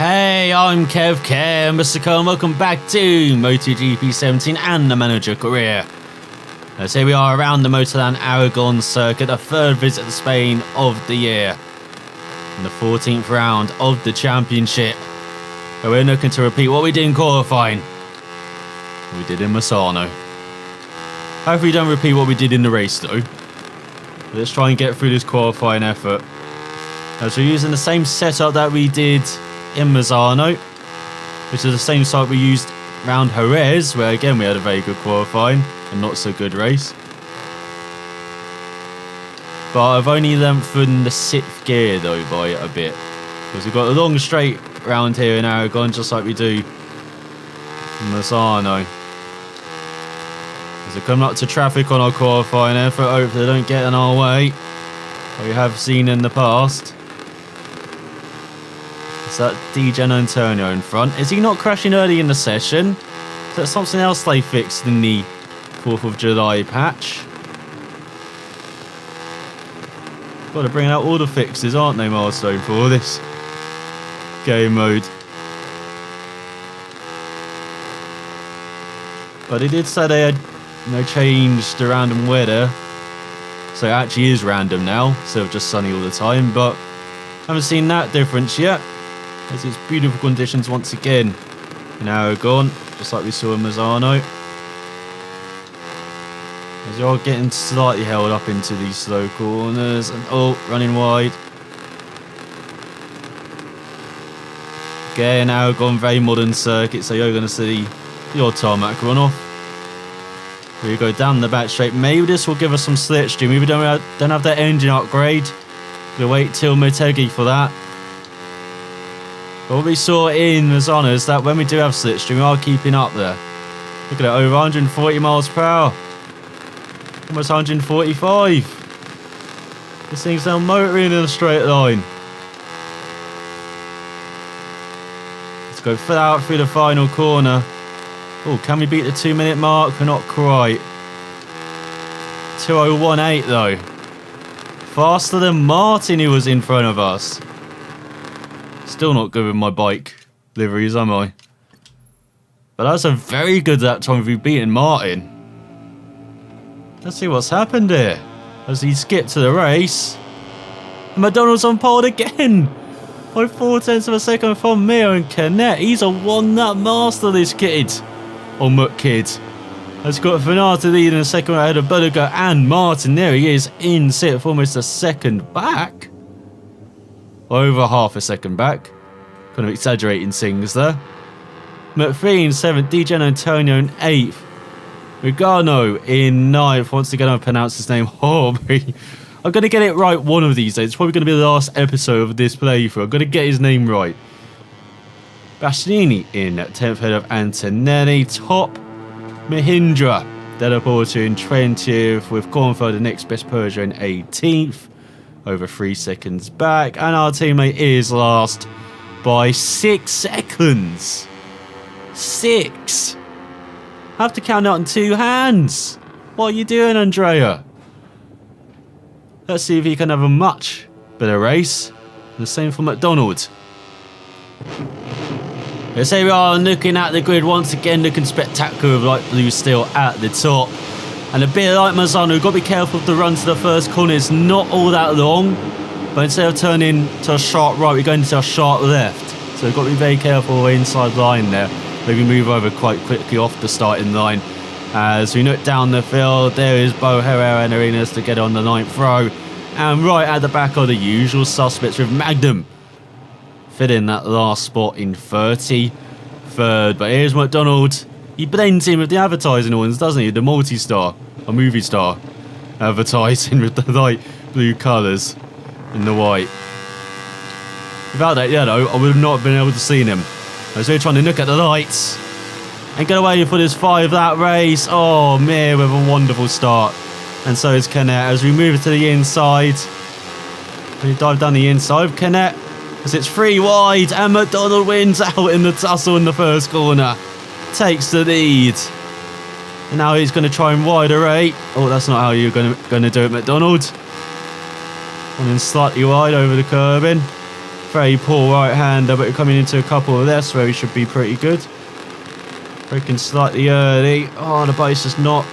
Hey, I'm Kev, Mr. Cole, and welcome back to MotoGP 17 and the Manager Career. As here we are around the Motorland Aragon circuit, the third visit to Spain of the year. In the 14th round of the championship, where we're looking to repeat what we did in qualifying. We did in Misano. Hopefully we don't repeat what we did in the race though. Let's try and get through this qualifying effort. As we're using the same setup that we did in Misano, which is the same site we used around Jerez, where again we had a very good qualifying and not so good race. But I've only lengthened the 6th gear though by a bit, because we've got a long straight round here in Aragon, just like we do in Misano. As we're coming up to traffic on our qualifying effort, hopefully they don't get in our way, like we have seen in the past. Is that DJ Antonio in front? Is he not crashing early in the session? Is that something else they fixed in the 4th of July patch? Got to bring out all the fixes, aren't they, Milestone, for this game mode? But they did say they had changed the random weather, so it actually is random now instead of just sunny all the time. But haven't seen that difference yet, as it's beautiful conditions once again in Aragon, just like we saw in Misano. As you're getting slightly held up into these slow corners, and running wide. Again, Aragon, very modern circuit, so you're going to see your tarmac run off. We go down the back straight. Maybe this will give us some slipstream. Maybe we don't have that engine upgrade. We'll wait till Motegi for that. But what we saw in Misano is that when we do have slipstream, we are keeping up there. Look at that, over 140 miles per hour. Almost 145. This thing's now motoring in a straight line. Let's go out through the final corner. Oh, can we beat the 2-minute mark? We're not quite. 2018 though. Faster than Martin, who was in front of us. Still not good with my bike liveries, am I? But that's a very good lap time if we've beaten Martin. Let's see what's happened here. As he skipped to the race. And McDonald's on pole again. By 0.4 of a second from Mir and Canet. He's a one-lap master, this kid. Or MacKid. Has got Fanata lead in the second ahead of Buttiger and Martin. There he is in 6th, almost a second back. Over half a second back. Kind of exaggerating things there. McPhee in 7th, DJ Antonio in 8th. Regano in 9th. Once again, I've pronounced his name horribly. I'm going to get it right one of these days. It's probably going to be the last episode of this playthrough. I'm going to get his name right. Bastianini in 10th ahead of Antonelli. Top Mahindra. Delaporte in 20th, with Cornfield the next best Persia in 18th. Over 3 seconds back. And our teammate is last by 6 seconds. 6. Have to count out in 2 hands. What are you doing, Andrea? Let's see if he can have a much better race. The same for McDonald. Yes, here we are looking at the grid once again, looking spectacular with light blue steel at the top. And a bit like Misano, we've got to be careful of the run to the first corner. It's not all that long, but instead of turning to a sharp right, we're going to a sharp left. So we've got to be very careful inside line there. Maybe move over quite quickly off the starting line. As we look down the field, there is Bo Herrera and Arenas to get on the 9th row. And right at the back are the usual suspects with Magnum fit in that last spot in 33rd. But here's McDonald. He blends in with the advertising ones, doesn't he? The multi-star, a movie star, advertising with the light blue colours and the white. Without that yellow, I would have not been able to see him. I was really trying to look at the lights and get away for this 5-lap race. Oh, Mir with a wonderful start. And so is Canet as we move to the inside. We dive down the inside of Canet as it's 3 wide and McDonald wins out in the tussle in the first corner. Takes the lead. And now he's going to try and wide array. Oh, that's not how you're going to do it, McDonald. Running slightly wide over the curbing. Very poor right-hander, but coming into a couple of lefts where he should be pretty good. Braking slightly early. Oh, the bike's just not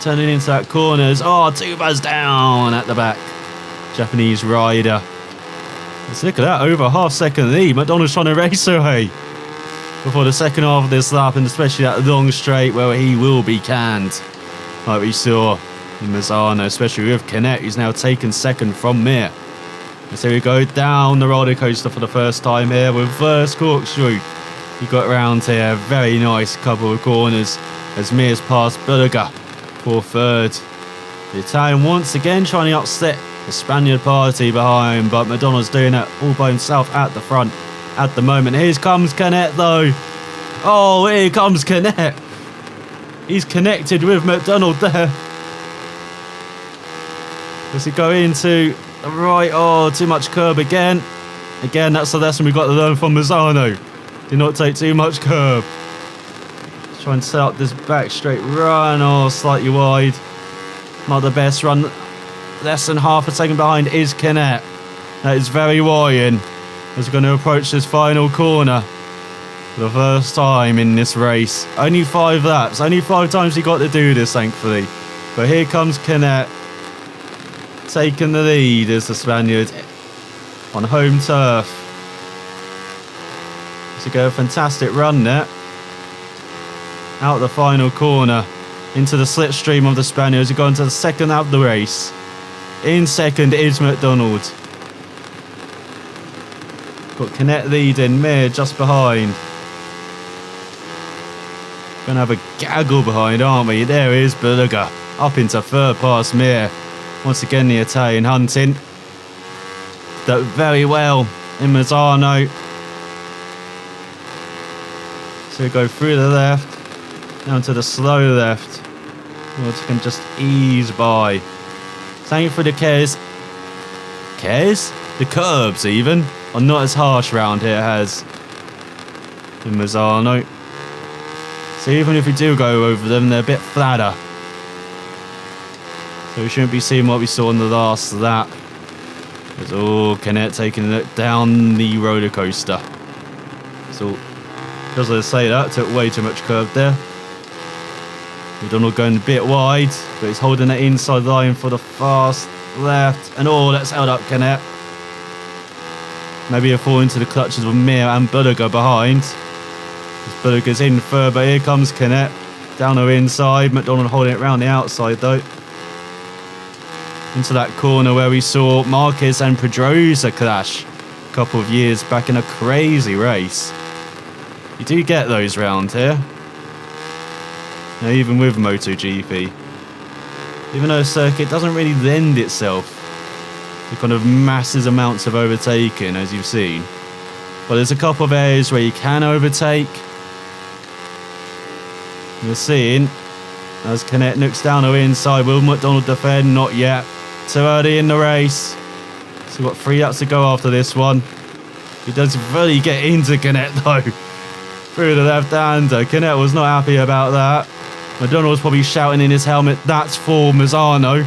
turning into that corners. Oh, Tuba's down at the back. Japanese rider. Let's look at that, over a half-second lead. McDonald's trying to race away before the second half of this lap, and especially that long straight where he will be canned, like we saw in Mazzano, especially with Canet, who's now taken second from Mir. And so we go down the roller coaster for the first time here, reverse corkscrew. He got around here, very nice couple of corners as Mir's past Bulliger for third. The Italian once again trying to upset the Spaniard party behind, but McDonald's doing it all by himself at the front at the moment. Here comes Canet though. Oh, here comes Canet. He's connected with McDonald there. Does he go into the right? Oh, too much curb again. Again, that's the lesson we've got to learn from Mazzano. Do not take too much curb. Let's try and set up this back straight run. Oh, slightly wide. Not the best run. Less than half a second behind is Canet. That is very worrying as we're going to approach this final corner for the first time in this race. Only 5 laps. Only 5 times he got to do this, thankfully. But here comes Canet, taking the lead as the Spaniard on home turf. To go a fantastic run there. Out the final corner into the slipstream of the Spaniards who go into the second lap of the race. In second is McDonald. Got Canet leading, Mir just behind. Gonna have a gaggle behind, aren't we? There is Bulliger up into third past Mir. Once again the Italian hunting. Done very well in Mazzano. So we go through the left, down to the slow left. Which can just ease by. Thank you for the cares. Cares? The curbs even are not as harsh round here as in Mazzano. So even if we do go over them, they're a bit flatter. So we shouldn't be seeing what we saw in the last lap. It's all Canet taking it down the roller coaster. So, as I say, that took way too much curve there. McDonald going a bit wide, but he's holding that inside line for the fast left. And oh, that's held up Canet. Maybe a fall into the clutches of Mir and Bulliger behind. Bulliger's in third, but here comes Canet. Down the inside, McDonald holding it round the outside though. Into that corner where we saw Marquez and Pedrosa clash a couple of years back in a crazy race. You do get those round here. Now, even with MotoGP. Even though the circuit doesn't really lend itself to kind of massive amounts of overtaking, as you've seen. But there's a couple of areas where you can overtake. You're seeing, as Canet nooks down the inside, will McDonald defend? Not yet. Too early in the race. So we've got 3 laps to go after this one. He does really get into Canet though. Through the left-hander. Canet was not happy about that. McDonald was probably shouting in his helmet, "That's for Mazzano."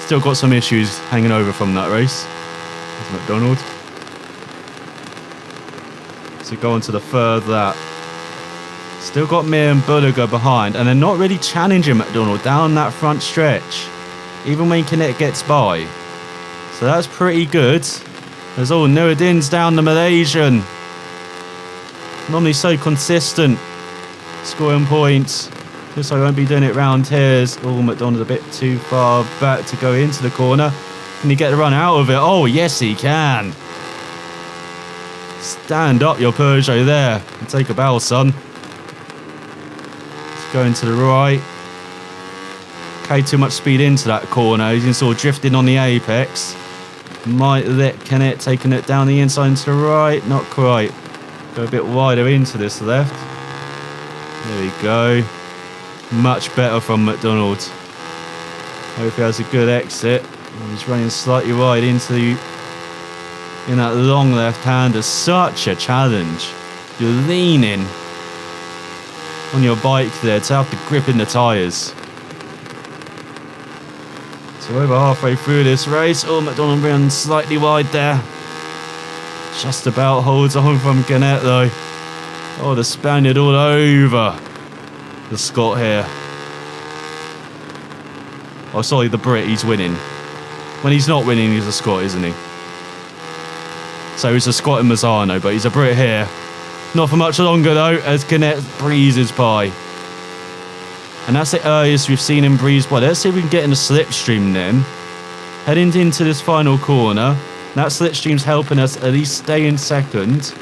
Still got some issues hanging over from that race. There's McDonald. So go on to the third lap. Still got Mir and Bulliger behind, and they're not really challenging McDonald down that front stretch, even when Canet gets by. So that's pretty good. There's all Nuruddin's down the Malaysian. Normally so consistent, scoring points. Looks like I won't be doing it round here. Oh, McDonald's a bit too far back to go into the corner. Can he get the run out of it? Oh, yes he can. Stand up your Peugeot there and take a bow, son. Let's go into the right. Okay, too much speed into that corner. He's sort of drifting on the apex. Might let Canet taking it down the inside into the right. Not quite. Go a bit wider into this left. There we go. Much better from McDonald. Hope he has a good exit. He's running slightly wide into in that long left-hander. Such a challenge. You're leaning on your bike there to have to grip in the tyres. So over halfway through this race. Oh, McDonald ran slightly wide there. Just about holds on from Canet though. Oh, the Spaniard all over the Scot here. Oh, sorry, the Brit, he's winning. When he's not winning, he's a Scot, isn't he? So he's a Scot in Mazzano, but he's a Brit here. Not for much longer though, as Canet breezes by. And that's the earliest we've seen him breeze by. Let's see if we can get in a slipstream then. Heading into this final corner. That slipstream's helping us at least stay in second.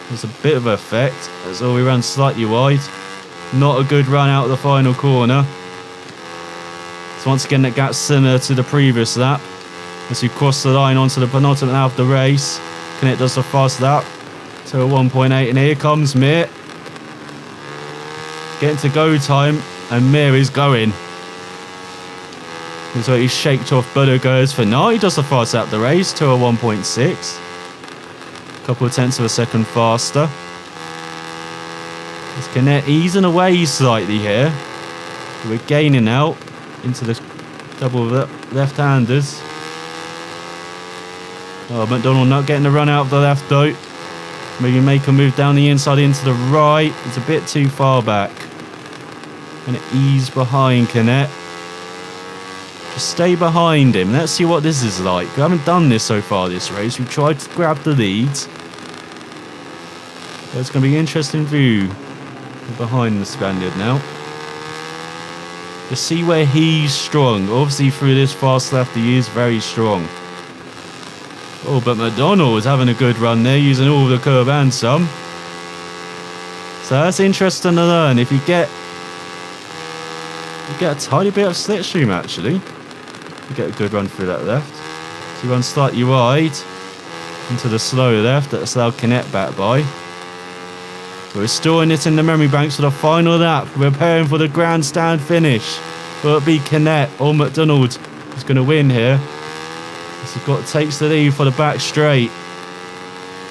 There's a bit of effect. As all we ran slightly wide. Not a good run out of the final corner. So once again, that gap's similar to the previous lap. As we cross the line onto the penultimate lap of the race. Canet does the fast lap to a 1.8, and here comes Mir. Getting to go time, and Mir is going. So he's shaked off Buttergoes for now. He does the fast lap of the race to a 1.6. A couple of tenths of a second faster. It's Canet easing away slightly here. We're gaining out into the double left-handers. Oh, McDonald not getting the run out of the left though. Maybe make a move down the inside into the right. It's a bit too far back. And ease behind Canet. Just stay behind him. Let's see what this is like. We haven't done this so far this race. We've tried to grab the leads. But it's going to be an interesting view behind the Spaniard now. To see where he's strong. Obviously through this fast left he is very strong. Oh, but McDonald is having a good run there, using all the curb and some. So that's interesting to learn. If you get a tiny bit of slipstream actually, you get a good run through that left. So you run slightly wide into the slow left. That's allowed Canet back by. We're storing it in the memory banks for the final lap. We're preparing for the grandstand finish. Will it be Canet or McDonald who's going to win here? He takes the lead for the back straight.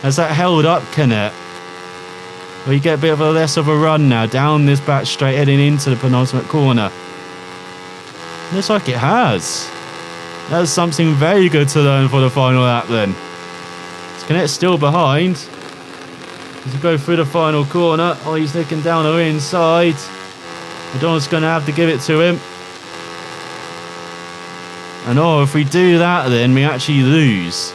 Has that held up Canet? Well, you get a bit of a less of a run now down this back straight, heading into the penultimate corner. Looks like it has. That's something very good to learn for the final lap then. Canet's still behind. As we go through the final corner, oh, he's looking down the inside. McDonald's going to have to give it to him. And oh, if we do that then we actually lose.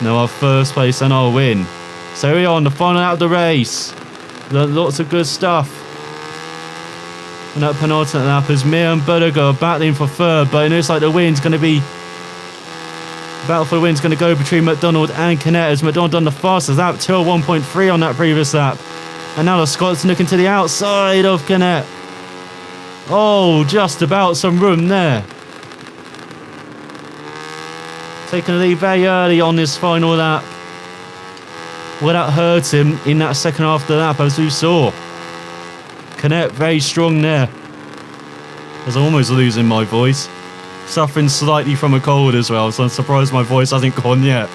No, our first place and our win. So here we are on the final out of the race. Lots of good stuff. And that penultimate lap as Mir and Buttergo are battling for third, but it looks like the win's going to be... battle for the win's going to go between McDonald and Canet, as McDonald done the fastest lap, 2:01.3 on that previous lap. And now the Scots looking to the outside of Canet. Oh, just about some room there. Taking the lead very early on this final lap. Well, that hurt him in that second half of the lap, as we saw. Canet very strong there. As I'm almost losing my voice. Suffering slightly from a cold as well, so I'm surprised my voice hasn't gone yet.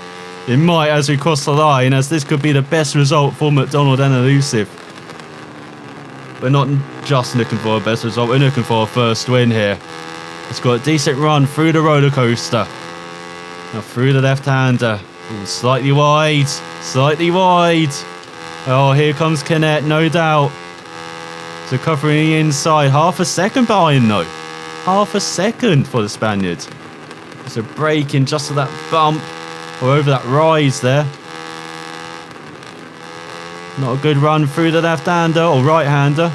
It might as we cross the line, as this could be the best result for McDonald and Elusive. We're not just looking for a best result, we're looking for a first win here. It's got a decent run through the roller coaster. Now through the left-hander. Ooh, slightly wide. Slightly wide. Oh, here comes Canet, no doubt. So covering the inside. Half a second behind though. Half a second for the Spaniard. So braking just to that bump. Or over that rise there. Not a good run through the left-hander or right-hander.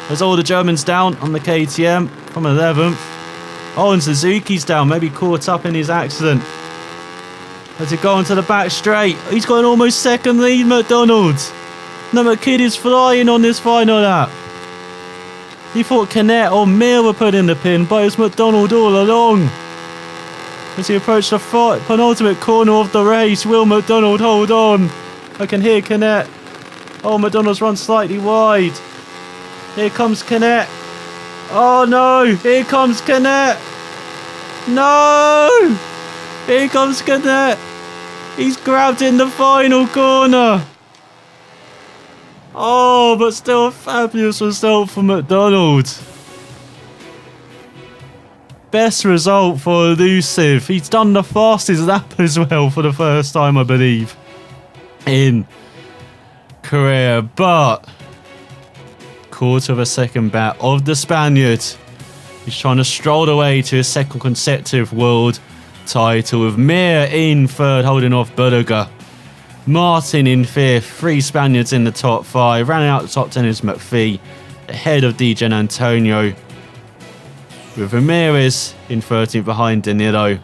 There's all the Germans down on the KTM from 11th. Oh, and Suzuki's down. Maybe caught up in his accident. As he go onto the back straight. He's got an almost second lead, McDonald. No, MacKid is flying on this final lap. He thought Canet or Mir were put in the pin, but it's McDonald all along. As he approached the penultimate corner of the race, will McDonald hold on? I can hear Canet. Oh, McDonald's run slightly wide. Here comes Canet. Oh no, here comes Canet. No! Here comes Canet. He's grabbed in the final corner. Oh, but still a fabulous result for McDonald. Best result for Elusive. He's done the fastest lap as well for the first time, I believe, in career. But quarter of a second back of the Spaniard. He's trying to stroll away to his second consecutive world title, with Mir in third, holding off Berger. Martin in fifth, 3 Spaniards in the top 5. Rounding out the top 10 is McPhee, ahead of DJ Antonio, with Ramirez in 13th behind Danilo.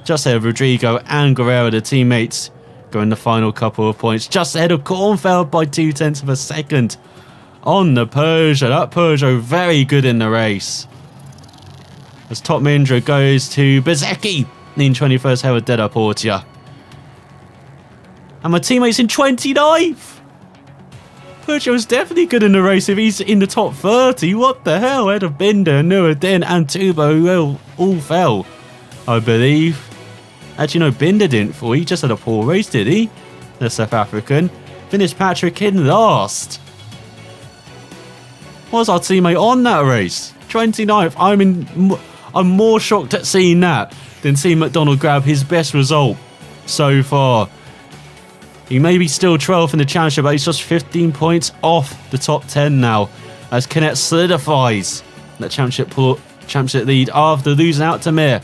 Just ahead of Rodrigo and Guerrero, the teammates, going the final couple of points. Just ahead of Kornfeld by 0.2 of a second on the Peugeot. That Peugeot very good in the race. As top Mindra goes to Bezecchi in 21st, ahead of Deda Portia. And my teammate's in 29th. Peugeot was definitely good in the race if he's in the top 30. What the hell? Ahead of Binder, Nuruddin and Tubo, who all fell, I believe. Actually, no, Binder didn't fall. He just had a poor race, did he? The South African. Finished Patrick in last. Was our teammate on that race? 29th. I'm more shocked at seeing that than seeing McDonald grab his best result so far. He may be still 12th in the championship, but he's just 15 points off the top 10 now, as Canet solidifies that championship lead after losing out to Mir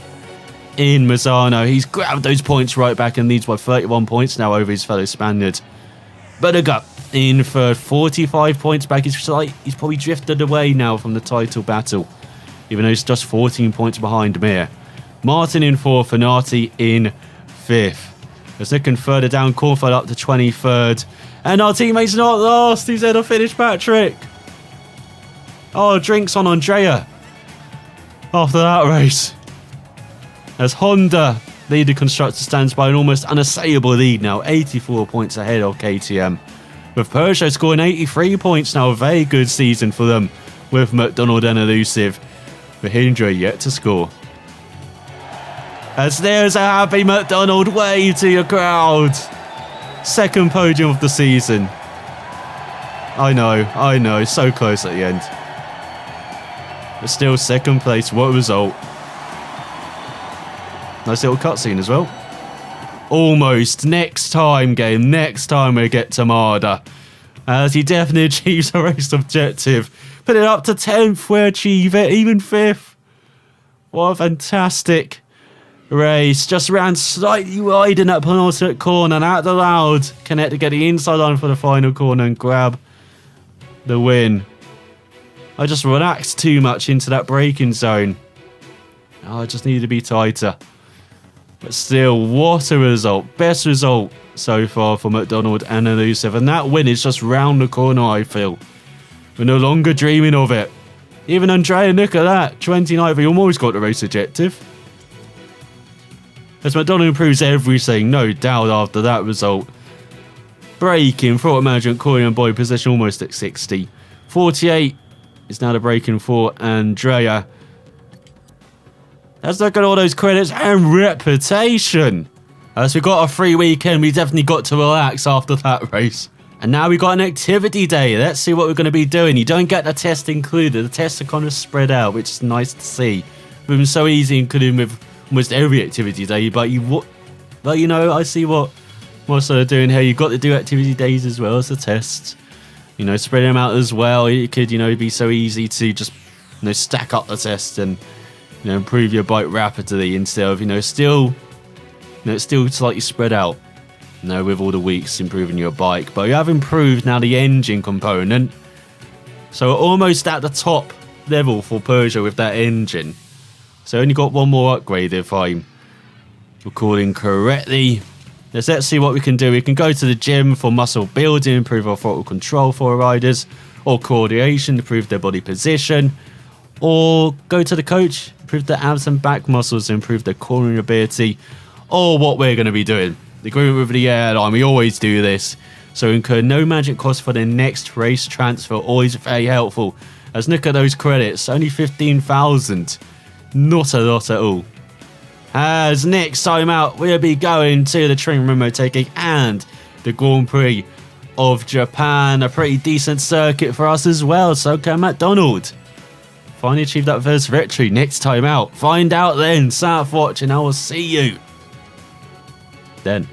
in Mazzano. He's grabbed those points right back and leads by 31 points now over his fellow Spaniard. Berger in third, 45 points back. He's probably drifted away now from the title battle, even though he's just 14 points behind Mir. Martin in fourth, Fanati in fifth. As looking further down, Kornfeld up to 23rd. And our teammate's not last. He's ahead of finish Patrick. Oh, drinks on Andrea after that race. As Honda lead the constructor stands by an almost unassailable lead now, 84 points ahead of KTM. With Peugeot scoring 83 points now, a very good season for them with McDonald and Elusive. Mahindra yet to score. As there's a happy McDonald wave to your crowd. Second podium of the season. I know, so close at the end. But still second place, what a result. Nice little cutscene as well. Almost. Next time, game. Next time we get to Marda. As he definitely achieves a race objective. Put it up to 10th, we achieve it. Even 5th. What a fantastic race. Just ran slightly wide in that penultimate corner and out the loud. Connect to get the inside line for the final corner and grab the win. I just relaxed too much into that braking zone. I just needed to be tighter. But still, what a result. Best result so far for McDonald and Elusive. And that win is just round the corner, I feel. We're no longer dreaming of it. Even Andrea, look at that. 29th, he almost got the race objective. As McDonald improves everything, no doubt, after that result. Braking, throttle management, cooling and body position almost at 60. 48 is now the braking for Andrea. Let's look at all those credits and reputation. As we got a free weekend, we definitely got to relax after that race. And now we got an activity day. Let's see what we're going to be doing. You don't get the test included. The tests are kind of spread out, which is nice to see. It's been so easy, including with almost every activity day. But you know, I see what we're sort of doing here. You've got to do activity days as well as the tests. You know, spread them out as well. It could, be so easy to just, stack up the tests and, improve your bike rapidly instead of, still slightly spread out. With all the weeks improving your bike. But you have improved now the engine component. So almost at the top level for Peugeot with that engine. So only got one more upgrade if I'm recording correctly. Let's see what we can do. We can go to the gym for muscle building, improve our throttle control for our riders, or coordination, improve their body position, or go to the coach, improve their abs and back muscles, improve their cornering ability, or what we're going to be doing. The agreement with the airline, we always do this. So incur no magic cost for the next race transfer, always very helpful. As look at those credits, only 15,000. Not a lot at all. As next time out, we'll be going to the Tring Remote Taking and the Grand Prix of Japan. A pretty decent circuit for us as well. So can McDonald. finally achieved that first victory. Next time out, find out then. Southwatch, and I will see you then.